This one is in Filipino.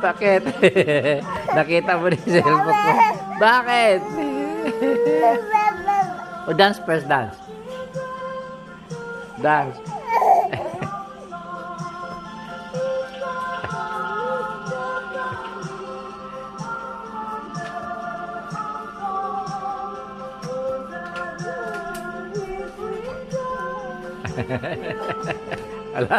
Bakit? Nakita mo rin sa cellphone ko. Bakit? O dance first, dance. Dance. Ala.